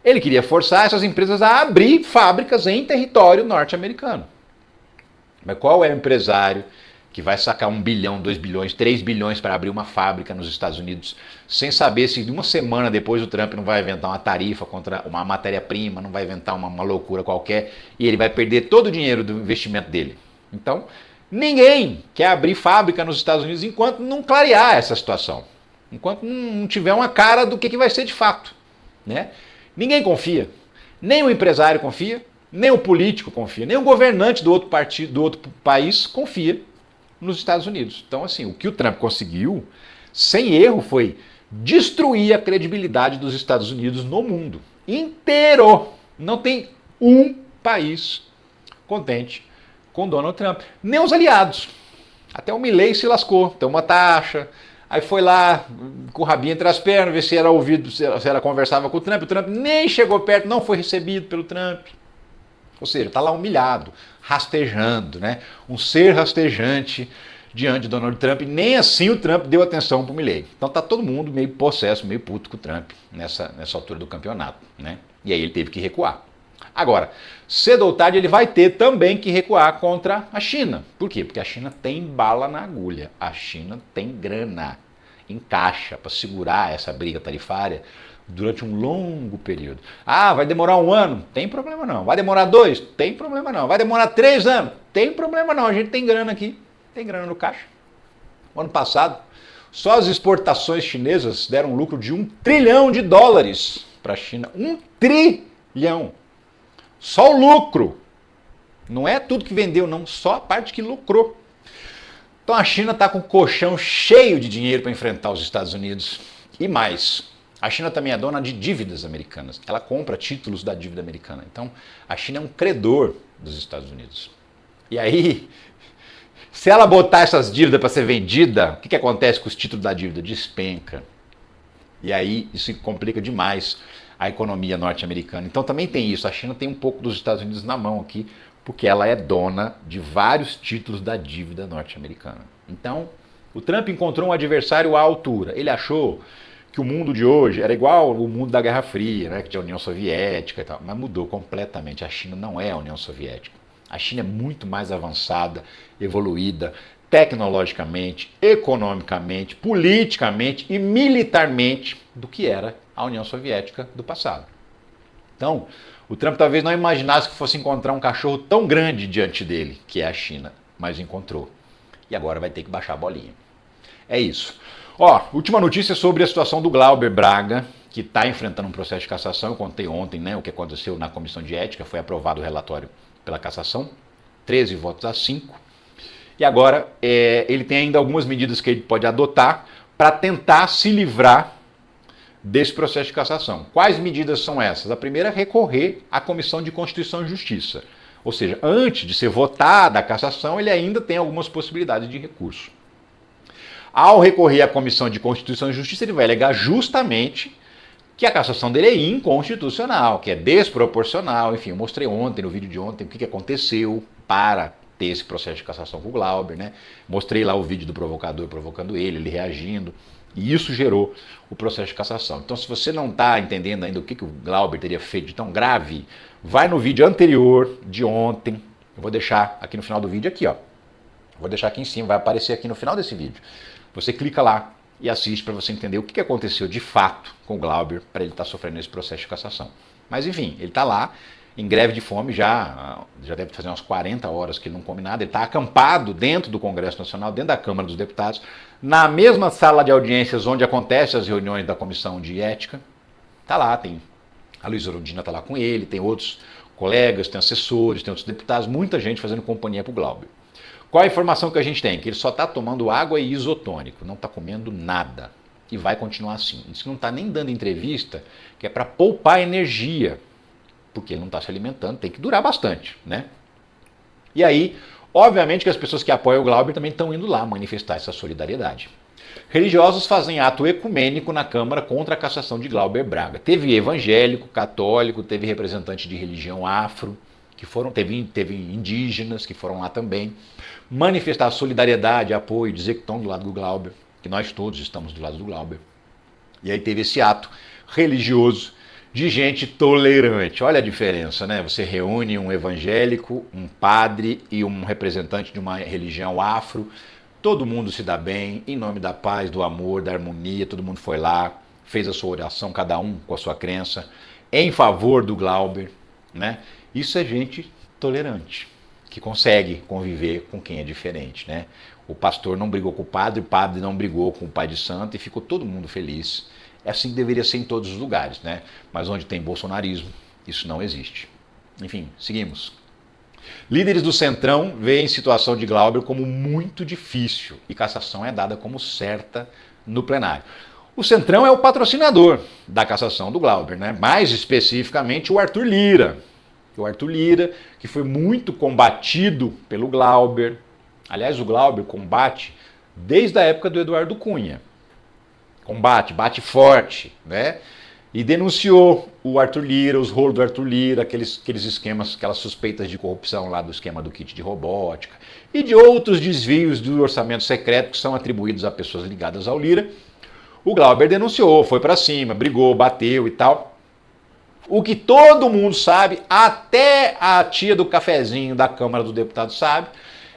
ele queria forçar essas empresas a abrir fábricas em território norte-americano. Mas qual é o empresário que vai sacar 1 bilhão, 2 bilhões, 3 bilhões para abrir uma fábrica nos Estados Unidos sem saber se uma semana depois o Trump não vai inventar uma tarifa contra uma matéria-prima, não vai inventar uma loucura qualquer e ele vai perder todo o dinheiro do investimento dele? Então, ninguém quer abrir fábrica nos Estados Unidos enquanto não clarear essa situação, enquanto não tiver uma cara do que vai ser de fato, né? Ninguém confia, nem o empresário confia, nem o político confia, nem o governante do outro partido, do outro país confia nos Estados Unidos. Então, assim, o que o Trump conseguiu, sem erro, foi destruir a credibilidade dos Estados Unidos no mundo inteiro. Não tem um país contente com Donald Trump, nem os aliados. Até o Milley se lascou, tem uma taxa, aí foi lá com o rabinho entre as pernas, ver se era ouvido, se ela conversava com o Trump nem chegou perto, não foi recebido pelo Trump. Ou seja, está lá humilhado, rastejando, né? Um ser rastejante diante de Donald Trump. Nem assim o Trump deu atenção para o Milley. Então está todo mundo meio possesso, meio puto com o Trump nessa altura do campeonato, né? E aí ele teve que recuar. Agora, cedo ou tarde ele vai ter também que recuar contra a China. Por quê? Porque a China tem bala na agulha. A China tem grana em caixa para segurar essa briga tarifária durante um longo período. Ah, vai demorar 1 ano? Tem problema não. Vai demorar 2? Tem problema não. Vai demorar 3 anos? Tem problema não. A gente tem grana aqui, tem grana no caixa. O ano passado, só as exportações chinesas deram um lucro de $1 trilhão para a China. 1 trilhão. Só o lucro. Não é tudo que vendeu, não. Só a parte que lucrou. Então a China está com o colchão cheio de dinheiro para enfrentar os Estados Unidos. E mais, a China também é dona de dívidas americanas. Ela compra títulos da dívida americana. Então a China é um credor dos Estados Unidos. E aí, se ela botar essas dívidas para ser vendida, o que acontece com os títulos da dívida? Despenca. E aí isso complica demais a economia norte-americana. Então também tem isso. A China tem um pouco dos Estados Unidos na mão aqui, porque ela é dona de vários títulos da dívida norte-americana. Então, o Trump encontrou um adversário à altura. Ele achou que o mundo de hoje era igual ao mundo da Guerra Fria, né, que tinha a União Soviética e tal, mas mudou completamente. A China não é a União Soviética. A China é muito mais avançada, evoluída, tecnologicamente, economicamente, politicamente e militarmente do que era a União Soviética do passado. Então, o Trump talvez não imaginasse que fosse encontrar um cachorro tão grande diante dele, que é a China, mas encontrou. E agora vai ter que baixar a bolinha. É isso. Ó, última notícia sobre a situação do Glauber Braga, que está enfrentando um processo de cassação. Eu contei ontem, né, o que aconteceu na Comissão de Ética, foi aprovado o relatório pela cassação, 13 votos a 5. E agora ele tem ainda algumas medidas que ele pode adotar para tentar se livrar desse processo de cassação. Quais medidas são essas? A primeira é recorrer à Comissão de Constituição e Justiça. Ou seja, antes de ser votada a cassação, ele ainda tem algumas possibilidades de recurso. Ao recorrer à Comissão de Constituição e Justiça, ele vai alegar justamente que a cassação dele é inconstitucional, que é desproporcional. Enfim, eu mostrei ontem, no vídeo de ontem, o que aconteceu para ter esse processo de cassação com o Glauber, né? Mostrei lá o vídeo do provocador provocando ele reagindo. E isso gerou o processo de cassação. Então, se você não está entendendo ainda o que o Glauber teria feito de tão grave, vai no vídeo anterior de ontem. Eu vou deixar aqui no final do vídeo, aqui, ó. Vou deixar aqui em cima, vai aparecer aqui no final desse vídeo. Você clica lá e assiste para você entender o que aconteceu de fato com o Glauber para ele estar sofrendo esse processo de cassação. Mas enfim, ele está lá em greve de fome já deve fazer umas 40 horas que ele não come nada. Ele está acampado dentro do Congresso Nacional, dentro da Câmara dos Deputados, na mesma sala de audiências onde acontecem as reuniões da Comissão de Ética. Está lá, tem a Luísa Erundina está lá com ele, tem outros colegas, tem assessores, tem outros deputados, muita gente fazendo companhia para o Glauber. Qual a informação que a gente tem? Que ele só está tomando água e isotônico, não está comendo nada. E vai continuar assim. Ele não está nem dando entrevista, que é para poupar energia, porque ele não está se alimentando, tem que durar bastante, né? E aí, obviamente que as pessoas que apoiam o Glauber também estão indo lá manifestar essa solidariedade. Religiosos fazem ato ecumênico na Câmara contra a cassação de Glauber Braga. Teve evangélico, católico, teve representante de religião afro, que foram, teve indígenas que foram lá também, manifestar solidariedade, apoio, dizer que estão do lado do Glauber, que nós todos estamos do lado do Glauber. E aí teve esse ato religioso de gente tolerante. Olha a diferença, né? Você reúne um evangélico, um padre e um representante de uma religião afro, todo mundo se dá bem, em nome da paz, do amor, da harmonia, todo mundo foi lá, fez a sua oração, cada um com a sua crença, em favor do Glauber, né? Isso é gente tolerante, que consegue conviver com quem é diferente, né? O pastor não brigou com o padre não brigou com o pai de santo e ficou todo mundo feliz. É assim que deveria ser em todos os lugares, né? Mas onde tem bolsonarismo, isso não existe. Enfim, seguimos. Líderes do Centrão veem a situação de Glauber como muito difícil e cassação é dada como certa no plenário. O Centrão é o patrocinador da cassação do Glauber, né? Mais especificamente o Arthur Lira. O Arthur Lira, que foi muito combatido pelo Glauber. Aliás, o Glauber combate desde a época do Eduardo Cunha. Bate forte, né? E denunciou o Arthur Lira, os rolos do Arthur Lira, aqueles esquemas, aquelas suspeitas de corrupção lá do esquema do kit de robótica e de outros desvios do orçamento secreto que são atribuídos a pessoas ligadas ao Lira. O Glauber denunciou, foi para cima, brigou, bateu e tal. O que todo mundo sabe, até a tia do cafezinho da Câmara dos Deputados sabe,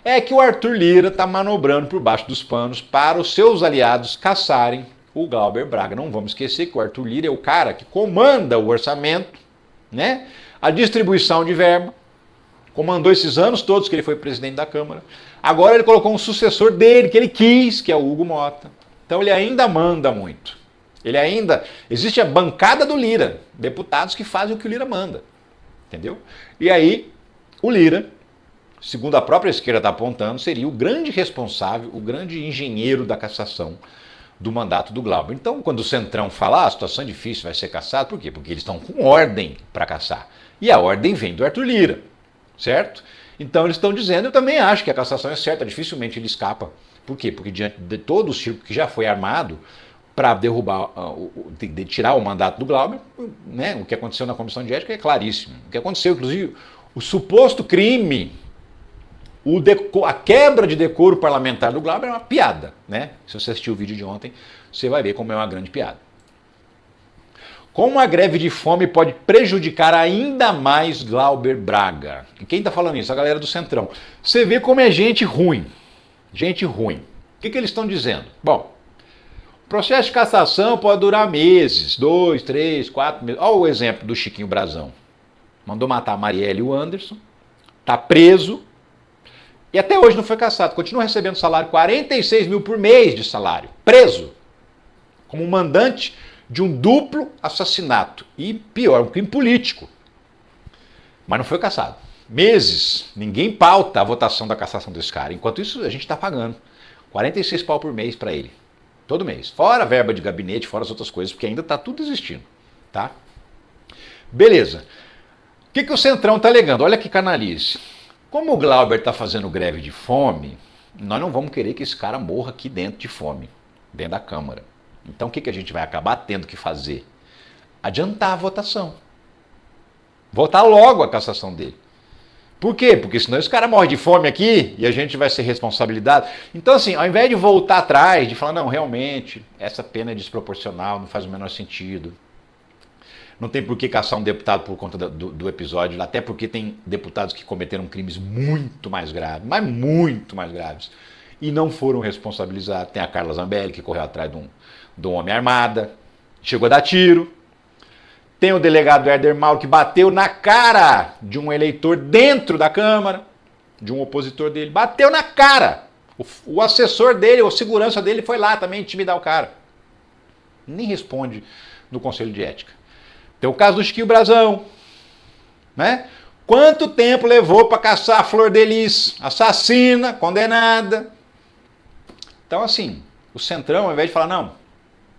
é que o Arthur Lira está manobrando por baixo dos panos para os seus aliados caçarem o Glauber Braga. Não vamos esquecer que o Arthur Lira é o cara que comanda o orçamento, né? A distribuição de verba, comandou esses anos todos que ele foi presidente da Câmara. Agora ele colocou um sucessor dele, que ele quis, que é o Hugo Mota. Então ele ainda manda muito. Existe a bancada do Lira, deputados que fazem o que o Lira manda. Entendeu? E aí, o Lira, segundo a própria esquerda está apontando, seria o grande responsável, o grande engenheiro da cassação do mandato do Glauber. Então, quando o Centrão fala, a situação é difícil, vai ser cassado, por quê? Porque eles estão com ordem para cassar. E a ordem vem do Arthur Lira, certo? Então eles estão dizendo, eu também acho que a cassação é certa, dificilmente ele escapa. Por quê? Porque diante de todo o circo que já foi armado para derrubar, de tirar o mandato do Glauber, né? O que aconteceu na comissão de ética é claríssimo. O que aconteceu, inclusive, o suposto crime, a quebra de decoro parlamentar do Glauber é uma piada, né? Se você assistir o vídeo de ontem, você vai ver como é uma grande piada. Como a greve de fome pode prejudicar ainda mais Glauber Braga? E quem está falando isso? A galera do Centrão. Você vê como é gente ruim. Gente ruim. O que eles estão dizendo? Bom, o processo de cassação pode durar meses, 2, 3, 4 meses. Olha o exemplo do Chiquinho Brazão. Mandou matar a Marielle e o Anderson, está preso e até hoje não foi cassado. Continua recebendo salário, 46 mil por mês de salário. Preso. Como mandante de um duplo assassinato. E pior, um crime político. Mas não foi cassado. Meses, ninguém pauta a votação da cassação desse cara. Enquanto isso, a gente está pagando 46 pau por mês para ele. Todo mês. Fora a verba de gabinete, fora as outras coisas, porque ainda está tudo existindo. Tá? Beleza. O que o Centrão está alegando? Olha que canalice. Como o Glauber está fazendo greve de fome, nós não vamos querer que esse cara morra aqui dentro de fome, dentro da Câmara. Então o que a gente vai acabar tendo que fazer? Adiantar a votação. Votar logo a cassação dele. Por quê? Porque senão esse cara morre de fome aqui e a gente vai ser responsabilizado. Então assim, ao invés de voltar atrás, de falar, não, realmente, essa pena é desproporcional, não faz o menor sentido. Não tem por que caçar um deputado por conta do episódio, até porque tem deputados que cometeram crimes muito mais graves, mas muito mais graves, e não foram responsabilizados. Tem a Carla Zambelli, que correu atrás de um homem armado, chegou a dar tiro. Tem o delegado Herder Mauro, que bateu na cara de um eleitor dentro da Câmara, de um opositor dele, bateu na cara. O assessor dele, o segurança dele foi lá também intimidar o cara. Nem responde no Conselho de Ética. Tem o caso do Chiquinho Brazão, né? Quanto tempo levou para caçar a Flor de Lis? Assassina, condenada. Então, assim, o Centrão, ao invés de falar, não,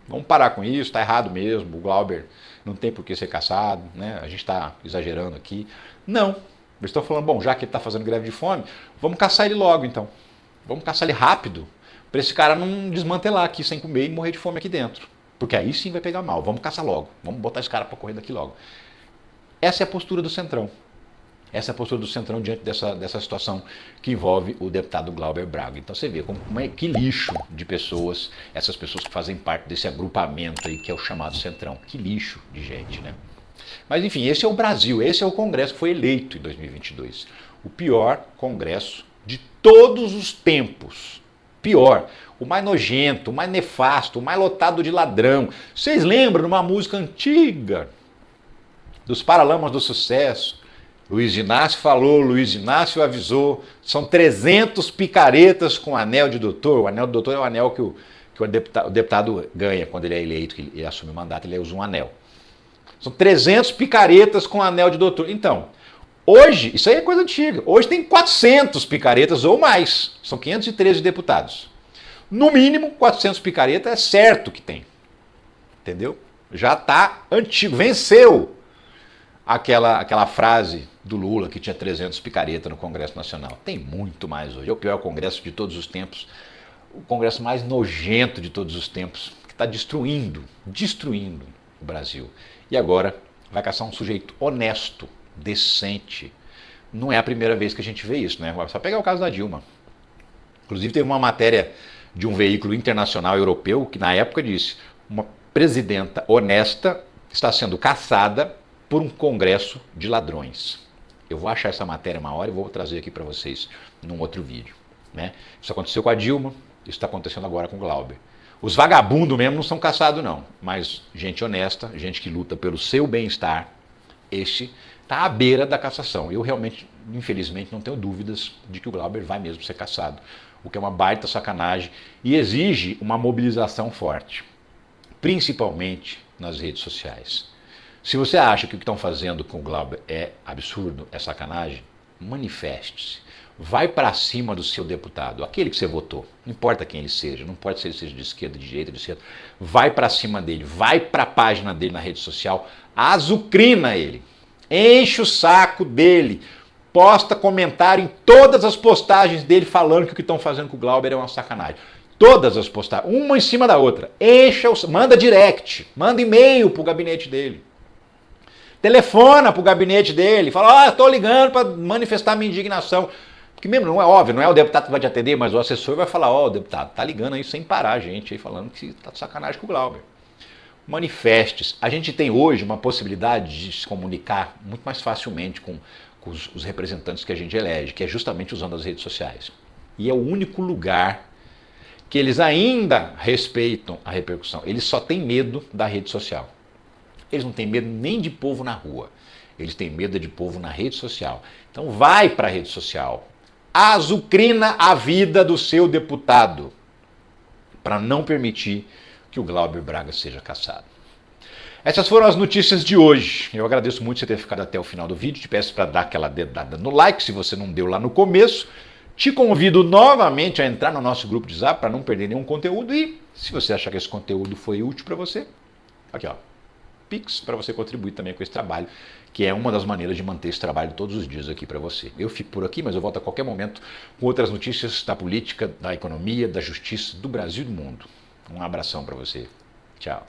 vamos parar com isso, está errado mesmo, o Glauber não tem por que ser caçado, né? A gente está exagerando aqui. Não, eles estão falando, bom, já que ele está fazendo greve de fome, vamos caçar ele logo, então. Vamos caçar ele rápido, para esse cara não desmantelar aqui sem comer e morrer de fome aqui dentro. Porque aí sim vai pegar mal. Vamos caçar logo. Vamos botar esse cara para correr daqui logo. Essa é a postura do Centrão. Essa é a postura do Centrão diante dessa situação que envolve o deputado Glauber Braga. Então você vê que lixo de pessoas, essas pessoas que fazem parte desse agrupamento aí que é o chamado Centrão. Que lixo de gente, né? Mas enfim, esse é o Brasil, esse é o Congresso que foi eleito em 2022. O pior Congresso de todos os tempos. Pior. O mais nojento, o mais nefasto, o mais lotado de ladrão. Vocês lembram de uma música antiga dos Paralamas do Sucesso? Luiz Inácio falou, Luiz Inácio avisou. São 300 picaretas com anel de doutor. O anel de doutor é o anel que o deputado ganha quando ele é eleito, que ele assume o mandato, ele usa um anel. São 300 picaretas com anel de doutor. Então, hoje, isso aí é coisa antiga. Hoje tem 400 picaretas ou mais. São 513 deputados. No mínimo, 400 picaretas é certo que tem. Entendeu? Já está antigo. Venceu aquela frase do Lula que tinha 300 picaretas no Congresso Nacional. Tem muito mais hoje. É o pior Congresso de todos os tempos. O Congresso mais nojento de todos os tempos. Que está destruindo o Brasil. E agora vai caçar um sujeito honesto, decente. Não é a primeira vez que a gente vê isso, né? Só pegar o caso da Dilma. Inclusive teve uma matéria de um veículo internacional europeu que na época disse: uma presidenta honesta está sendo caçada por um congresso de ladrões. Eu vou achar essa matéria uma hora e vou trazer aqui para vocês num outro vídeo, né? Isso aconteceu com a Dilma, isso está acontecendo agora com o Glauber. Os vagabundos mesmo não são caçados não, mas gente honesta, gente que luta pelo seu bem-estar, este está à beira da cassação. Eu realmente, infelizmente, não tenho dúvidas de que o Glauber vai mesmo ser cassado, o que é uma baita sacanagem e exige uma mobilização forte, principalmente nas redes sociais. Se você acha que o que estão fazendo com o Glauber é absurdo, é sacanagem, manifeste-se. Vai para cima do seu deputado, aquele que você votou, não importa quem ele seja, não importa se ele seja de esquerda, de direita, de centro, vai para cima dele, vai para a página dele na rede social, azucrina ele, enche o saco dele, posta comentário em todas as postagens dele falando que o que estão fazendo com o Glauber é uma sacanagem. Todas as postagens, uma em cima da outra, manda direct, manda e-mail para o gabinete dele. Telefona para o gabinete dele, fala, estou ligando para manifestar minha indignação. Porque mesmo não é óbvio, não é o deputado que vai te atender, mas o assessor vai falar, o deputado, tá ligando aí sem parar a gente aí falando que tá de sacanagem com o Glauber. Manifestes. A gente tem hoje uma possibilidade de se comunicar muito mais facilmente com os representantes que a gente elege, que é justamente usando as redes sociais. E é o único lugar que eles ainda respeitam a repercussão. Eles só têm medo da rede social. Eles não têm medo nem de povo na rua. Eles têm medo de povo na rede social. Então vai para a rede social. Azucrina a vida do seu deputado para não permitir que o Glauber Braga seja cassado. Essas foram as notícias de hoje. Eu agradeço muito você ter ficado até o final do vídeo. Te peço para dar aquela dedada no like, se você não deu lá no começo. Te convido novamente a entrar no nosso grupo de Zap para não perder nenhum conteúdo. E se você achar que esse conteúdo foi útil para você, aqui ó, Pix para você contribuir também com esse trabalho, que é uma das maneiras de manter esse trabalho todos os dias aqui para você. Eu fico por aqui, mas eu volto a qualquer momento com outras notícias da política, da economia, da justiça, do Brasil e do mundo. Um abração para você. Tchau.